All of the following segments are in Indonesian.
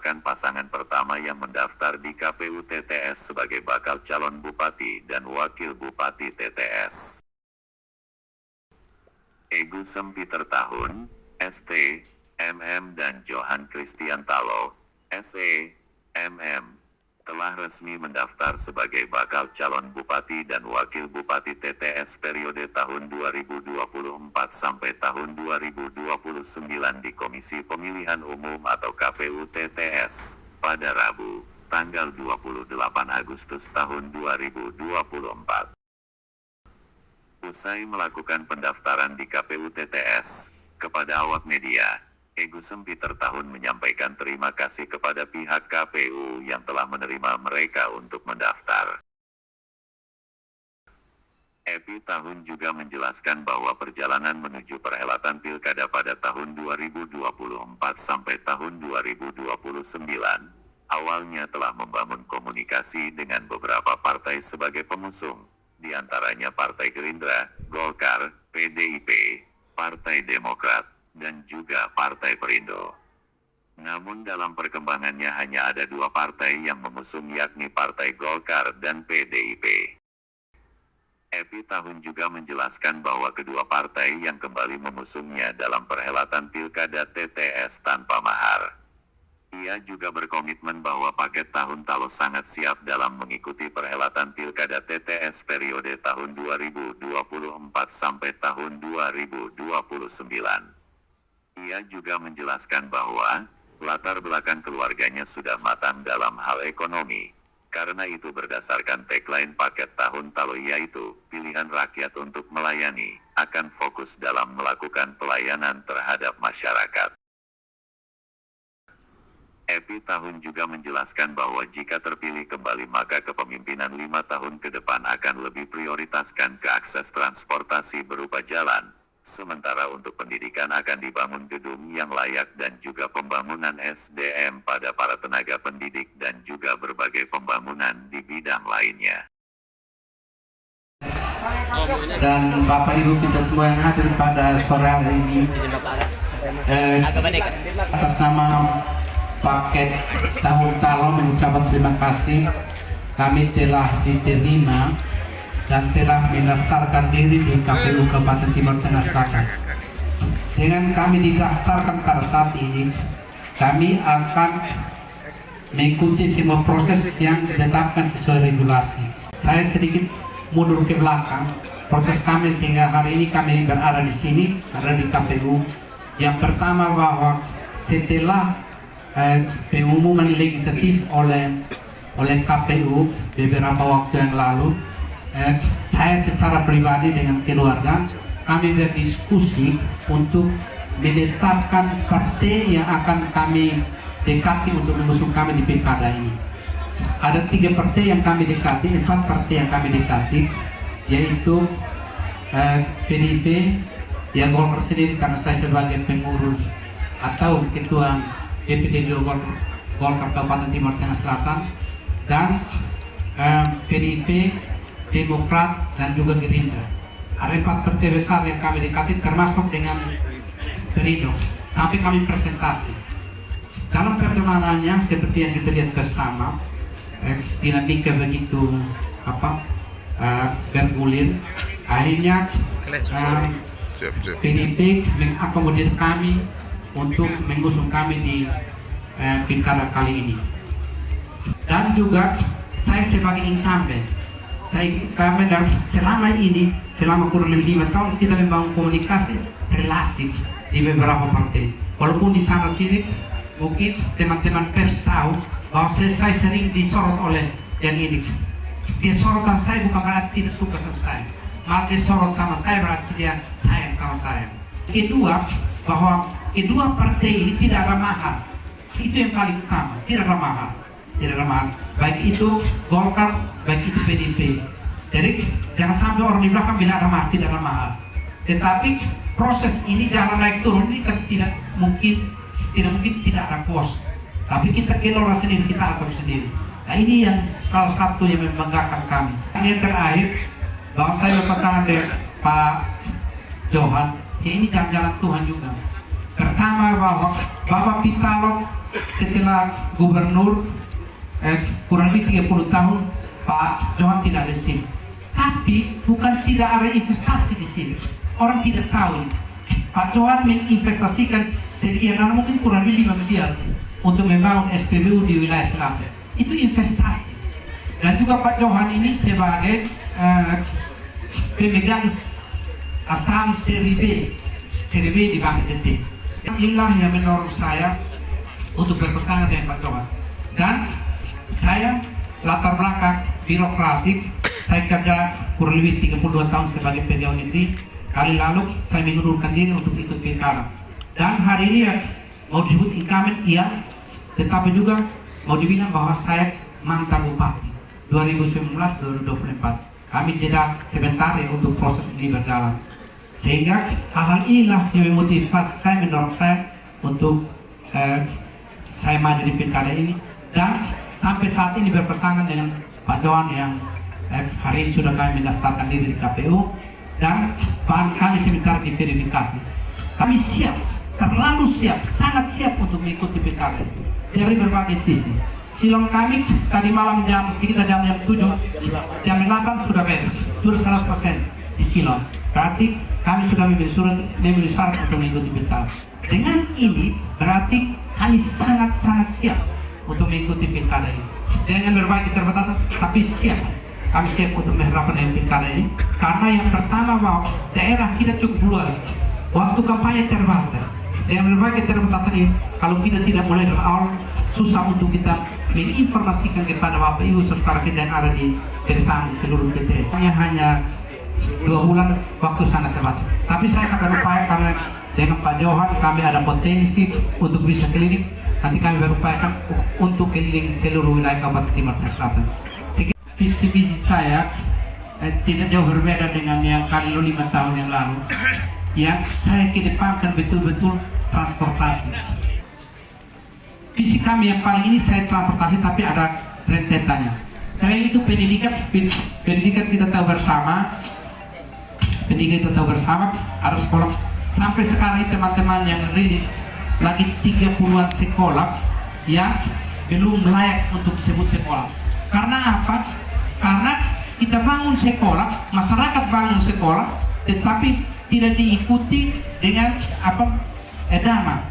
merupakan pasangan pertama yang mendaftar di KPU TTS sebagai bakal calon bupati dan wakil bupati TTS. Egusem Peter Tahun, ST, MM dan Johan Christian Talo, SE, MM, telah resmi mendaftar sebagai bakal calon bupati dan wakil bupati TTS periode tahun 2024 sampai tahun 2029 di Komisi Pemilihan Umum atau KPU TTS pada Rabu, tanggal 28 Agustus tahun 2024. Usai melakukan pendaftaran di KPU TTS, kepada awak media, Egusem Peter Tahun menyampaikan terima kasih kepada pihak KPU yang telah menerima mereka untuk mendaftar. Epi Tahun juga menjelaskan bahwa perjalanan menuju perhelatan pilkada pada tahun 2024 sampai tahun 2029, awalnya telah membangun komunikasi dengan beberapa partai sebagai pengusung, di antaranya Partai Gerindra, Golkar, PDIP, Partai Demokrat, dan juga Partai Perindo. Namun dalam perkembangannya hanya ada dua partai yang mengusung, yakni Partai Golkar dan PDIP. Epi Tahun juga menjelaskan bahwa kedua partai yang kembali mengusungnya dalam perhelatan pilkada TTS tanpa mahar. Ia juga berkomitmen bahwa paket Tahun Talo sangat siap dalam mengikuti perhelatan pilkada TTS periode tahun 2024 sampai tahun 2029. Ia juga menjelaskan bahwa latar belakang keluarganya sudah matang dalam hal ekonomi. Karena itu berdasarkan tagline paket Tahun Talo yaitu, pilihan rakyat untuk melayani, akan fokus dalam melakukan pelayanan terhadap masyarakat. Epi Tahun juga menjelaskan bahwa jika terpilih kembali maka kepemimpinan 5 tahun ke depan akan lebih prioritaskan ke akses transportasi berupa jalan. Sementara untuk pendidikan akan dibangun gedung yang layak dan juga pembangunan SDM pada para tenaga pendidik dan juga berbagai pembangunan di bidang lainnya. Dan Bapak Ibu kita semua yang hadir pada sore hari ini, atas nama paket Tahun Talo mengucapkan terima kasih. Kami telah diterima dan telah mendaftarkan diri di KPU Kabupaten Timur Tengah Selatan. Dengan kami didaftarkan pada saat ini, kami akan mengikuti semua proses yang ditetapkan sesuai regulasi. Saya sedikit mundur ke belakang proses kami sehingga hari ini kami berada di sini, berada di KPU. Yang pertama bahwa setelah pengumuman legislatif oleh KPU beberapa waktu yang lalu, saya secara pribadi dengan keluarga kami berdiskusi untuk menetapkan partai yang akan kami dekati untuk mengusung kami di pilkada ini. Ada 3 partai yang kami dekati, 4 partai yang kami dekati, yaitu PDIP, yang Golkar sendiri karena saya sebagai pengurus atau ketua DPD Golkar Kabupaten Timur Tengah Selatan, dan PDIP, Demokrat, dan juga Gerindra. Ada 4 partai besar yang kami dekati termasuk dengan Perindo sampai kami presentasi. Dalam perjalanannya seperti yang kita lihat bersama, dinamika begitu bergulir. Akhirnya PDIP mengakomodir kami untuk mengusung kami di pilkada kali ini. Dan juga saya sebagai incumbent, kami selama ini, selama kurang lebih 5 tahun kita membangun komunikasi relasi di beberapa partai. Walaupun di sana sini mungkin teman-teman pers tahu bahwa saya sering disorot oleh yang ini. Dia sorotan saya bukan berarti tidak suka sama saya, malah dia sorot sama saya berarti dia sayang sama saya. Kedua, bahwa kedua partai ini tidak ada mahar. Itu yang paling utama, tidak ada mahar. Tidak ada mahar. Baik itu Golkar, baik itu PDIP. Jadi jangan sampai orang di belakang bilang ada mahar, tidak ada mahar. Tetapi proses ini jangan naik turun ini kan tidak mungkin tidak ada kos. Tapi kita kelola sendiri, kita atur sendiri. Nah ini yang salah satu yang membanggakan kami. Yang terakhir, bahwa saya berpasangan dengan Pak Johan, ya ini jalan-jalan Tuhan juga. Pertama bahwa Bapak Pitalo setelah gubernur kurang lebih 30 tahun Pak Johan tidak ada di sini. Tapi bukan tidak ada investasi di sini. Orang tidak tahu. Pak Johan menginvestasikan sekian, mungkin kurang lebih 5 miliar untuk membangun SPBU di wilayah Selatan. Itu investasi. Dan juga Pak Johan ini sebagai pemegang saham seri B di Bank NT. Inilah yang menurut saya untuk berpasangan dengan Pak Johan. Dan saya latar belakang birokrasi, saya kerja kurang lebih 32 tahun sebagai pegawai negeri. Kali lalu saya mengundurkan diri untuk ikut pilkada. Dan hari ini ya, mau disebut incumbent iya, tetapi juga mau dibilang bahwa saya mantan bupati 2019-2024. Kami jeda sebentar ya untuk proses ini berjalan. Sehingga hal-hal inilah yang memotivasi saya, mendorong saya untuk saya maju di pilkada ini. Dan sampai saat ini berpasangan dengan Pak Johan yang hari ini sudah kami mendaftarkan diri di KPU. Dan bahan kami sebentar diverifikasi. Kami siap, terlalu siap, sangat siap untuk mengikuti pilkada dari berbagai sisi. Silon kami tadi malam jam 7, jam 8 sudah beres, sudah 100% di silon. Berarti kami sudah memberi syarat untuk mengikuti pilkada. Dengan ini berarti kami sangat-sangat siap untuk mengikuti pilkada ini. Dengan berbagai keterbatasan, tapi siap. Kami siap untuk menghadapi dengan pilkada ini. Karena yang pertama bahwa daerah kita cukup luas, waktu kampanye terbatas. Dengan berbagai keterbatasan ini, kalau kita tidak mulai dari awal, susah untuk kita menginformasikan kepada Bapak Ibu saudara kita yang ada di pedesaan di seluruh TTS. Hanya 2 bulan, waktu sangat terbatas. Tapi saya akan berupaya karena dengan Pak Johan kami ada potensi untuk bisa keliling. Nanti kami berupayakan untuk keliling seluruh wilayah Kabupaten Timur Tengah Selatan. Visi misi saya tidak jauh berbeda dengan yang kali 5 tahun yang lalu. Yang saya kedepankan betul-betul transportasi. Visi kami yang paling ini saya transportasi, tapi ada rentetannya. Saya itu pendidikan kita tahu bersama. Pendidikan kita tahu bersama, ada sekolah. Sampai sekarang teman-teman yang rilis lagi 30-an sekolah yang belum layak untuk disebut sekolah. Karena apa? Karena kita bangun sekolah, masyarakat bangun sekolah, tetapi tidak diikuti dengan dana.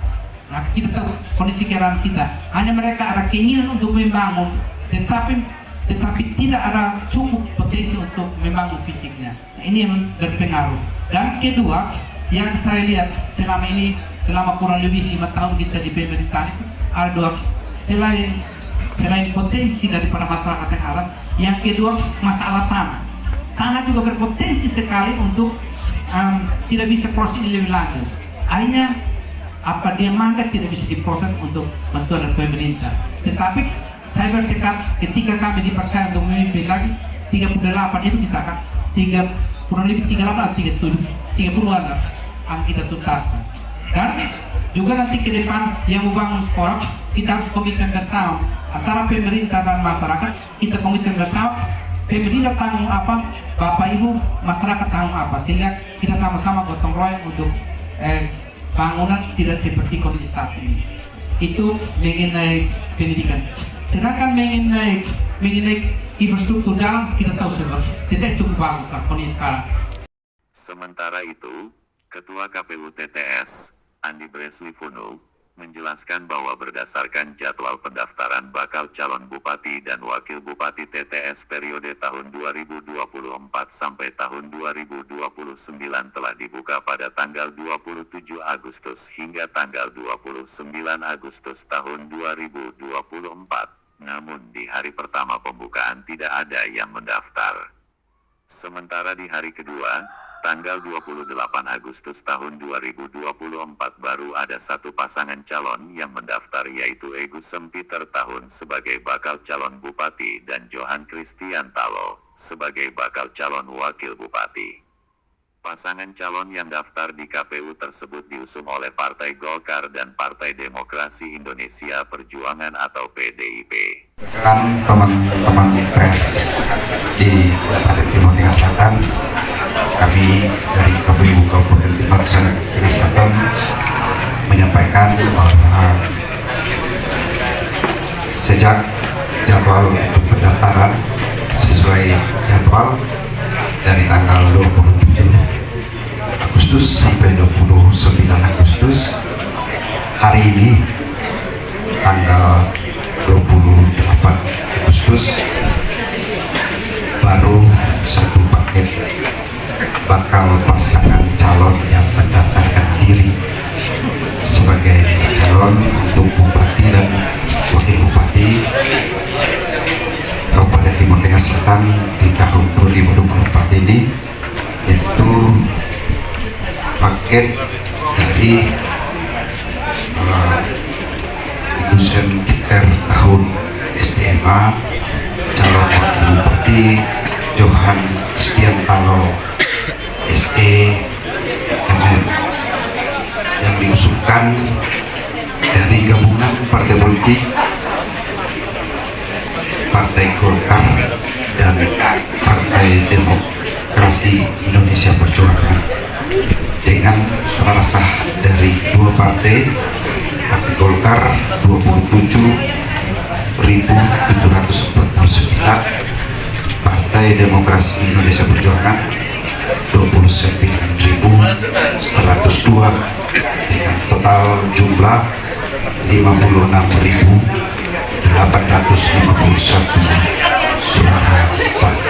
Nah, kita tahu kondisi keadaan kita. Hanya mereka ada keinginan untuk membangun, tetapi tidak ada cukup potensi untuk membangun fisiknya. Nah, ini yang berpengaruh. Dan kedua, yang saya lihat selama kurang lebih 5 tahun kita di pemerintahan itu ada dua, selain potensi daripada masyarakat yang ada, yang kedua masalah tanah. Tanah juga berpotensi sekali untuk tidak bisa proses lebih lanjut. Akhirnya dia mangga tidak bisa diproses untuk bantuan dari pemerintah. Tetapi saya bertekad ketika kami dipercaya untuk memimpin lagi 38 itu kita akan kurang lebih 38 atau 30-an akan kita tuntaskan. Dan juga nanti ke depan yang membangun sekolah kita harus komitmen bersama antara pemerintah dan masyarakat. Kita komitmen bersama, pemerintah tanggung apa, Bapak Ibu masyarakat tanggung apa, sehingga kita sama-sama gotong royong untuk bangunan tidak seperti kondisi saat ini. Itu mengenai pendidikan. Sedangkan mengenai infrastruktur jalan kita tahu semua, TTS cukup bagus lah kondisi sekarang. Sementara itu, Ketua KPU TTS, Andi Breslifono, menjelaskan bahwa berdasarkan jadwal pendaftaran bakal calon bupati dan wakil bupati TTS periode tahun 2024 sampai tahun 2029 telah dibuka pada tanggal 27 Agustus hingga tanggal 29 Agustus tahun 2024. Namun di hari pertama pembukaan tidak ada yang mendaftar. Sementara di hari kedua, tanggal 28 Agustus tahun 2024 baru ada satu pasangan calon yang mendaftar, yaitu Agus Sempiter Tahun sebagai bakal calon bupati dan Johan Christian Talo sebagai bakal calon wakil bupati. Pasangan calon yang daftar di KPU tersebut diusung oleh Partai Golkar dan Partai Demokrasi Indonesia Perjuangan atau PDIP. Teman-teman pers di Kabupaten Timur Tengah Selatan, kami dari KPU Kabupaten Timur Tengah Selatan menyampaikan bahwa sejak jadwal untuk pendaftaran sesuai jadwal dari tanggal 27 Agustus sampai 29 Agustus. Hari ini tanggal 28 Agustus baru satu paket bakal pasangan calon yang mendaftarkan diri sebagai calon untuk bupati dan wakil bupati Kabupaten Timur Tengah Selatan di tahun 2024 ini, yaitu paket dari lulusan Peter tahun SMA, calon wakil bupati Johan Stiantalo SE MM, yang diusulkan dari gabungan partai politik Partai Golkar dan Partai Demokrasi Indonesia Perjuangan, dengan suara sah dari dua partai. Partai Golkar 27.749, Partai Demokrasi Indonesia Perjuangan 29.102, dengan total jumlah 56.851 suara sah.